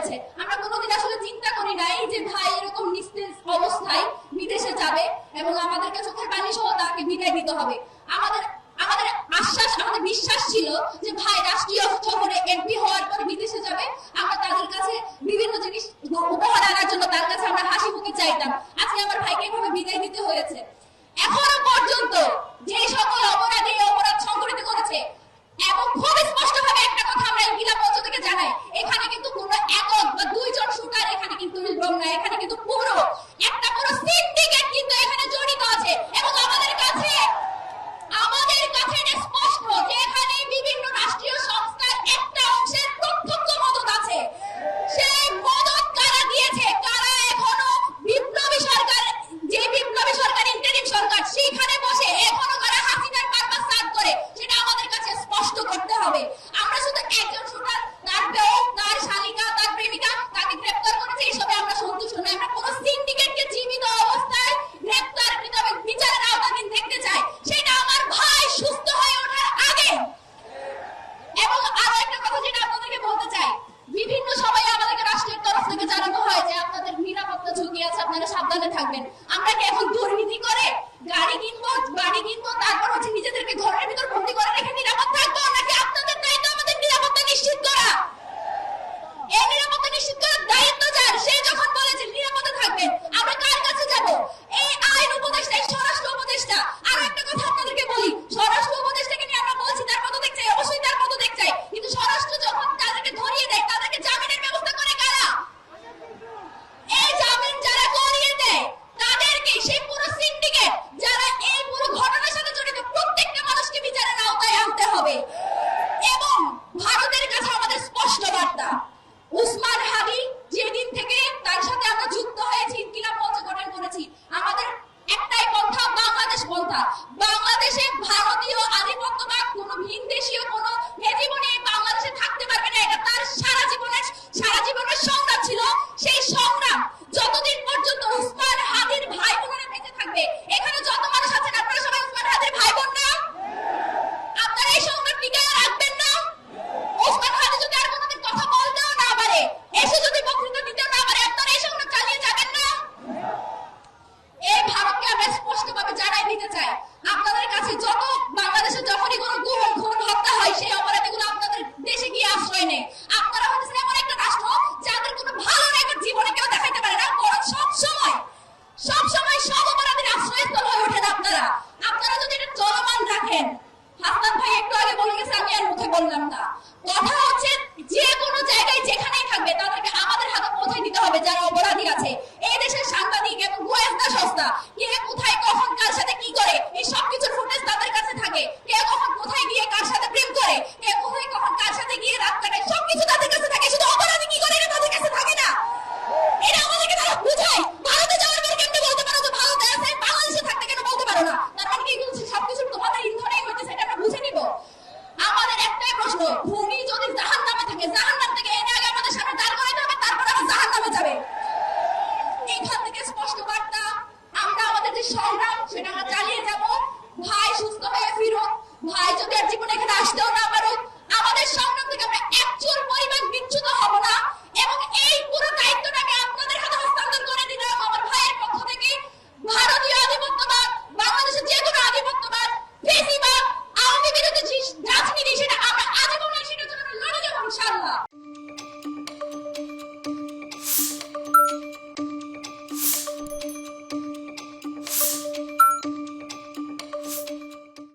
হয়েছে। আমরা কোনোদিন আসলে চিন্তা করি নাই যে ভাই এরকম নিস্তেজ অবস্থায় বিদেশে যাবে এবং আমাদেরকে চোখের পানি সহ তাকে বিদায় দিতে হবে। আমাদের আমাদের আশ্বাস, আমাদের বিশ্বাস ছিল যে ভাই রাষ্ট্রীয় শহরে এমপি হওয়ার পর বিদেশে যাবে, আমরা তাদের কাছে বিভিন্ন জিনিস উপহার আনার জন্য তার কাছে আমরা হাসি মুখে চাইতাম। আজকে আমার ভাইকে এভাবে বিদায় দিতে হয়েছে। এখনো পর্যন্ত যে সকল অপরাধী অপরাধ সংঘটিত করেছে, এবং খুব স্পষ্টভাবে একটা কথা আমরা ইনকিলাব মঞ্চ থেকে জানাই, এখানে কিন্তু কোনো একক বা দুইজন শুটার এখানে কিন্তু নির্ভর না, এখানে কিন্তু পুরো একটা পুরো সিন্ডিকেট কিন্তু এখানে জড়িত আছে। এবং আমাদের কাছে এটা স্পষ্ট যে এখানে বিভিন্ন রাষ্ট্রীয় সংস্থার একটা অংশের প্রত্যক্ষ মদত আছে। সেই মদত কারা দিয়েছে, কারা এখনো বিপ্লবী সরকার, যে বিপ্লবী সরকার ইন্টারিম সরকার, সেখানে বসে এখনো কারা হাসিনার পারপাস সার্ভ করে, সেটা আমাদের কাছে স্পষ্ট করতে হবে। আমরা শুধু একজন শুটার, তার বউ, তার শালিকা, তার প্রেমিকা, তাকে গ্রেফতার করেছে এসবে আমরা সন্তুষ্ট নই। আমরা পুরো সিন্ডিকেটকে জীবিত অবস্থায় গ্রেফতার কিভাবে বিচারের আওতাধীন দেখতে চাই, সেটা আমার ভাই সুস্থ হয়ে ওঠার আগে। এবং আরো একটা কথা যেটা আপনাদেরকে বলতে চাই, বিভিন্ন সময় আমাদেরকে রাষ্ট্রের তরফ থেকে জানানো হয় যে আপনাদের নিরাপত্তা ঝুঁকি আছে, আপনারা সাবধানে থাকবেন। আমরা কি এখন দুর্নীতি করে গাড়ি কিনবো, বাড়ি কিনবো, তারপর হচ্ছে নিজেদেরকে ঘরের ভিতর বন্দি করে রেখে নিরাপদ থাকবো, নাকি আপনাদের দায়িত্ব আমাদের নিরাপত্তা নিশ্চিত করা? এই নিরাপত্তা নিশ্চিত করা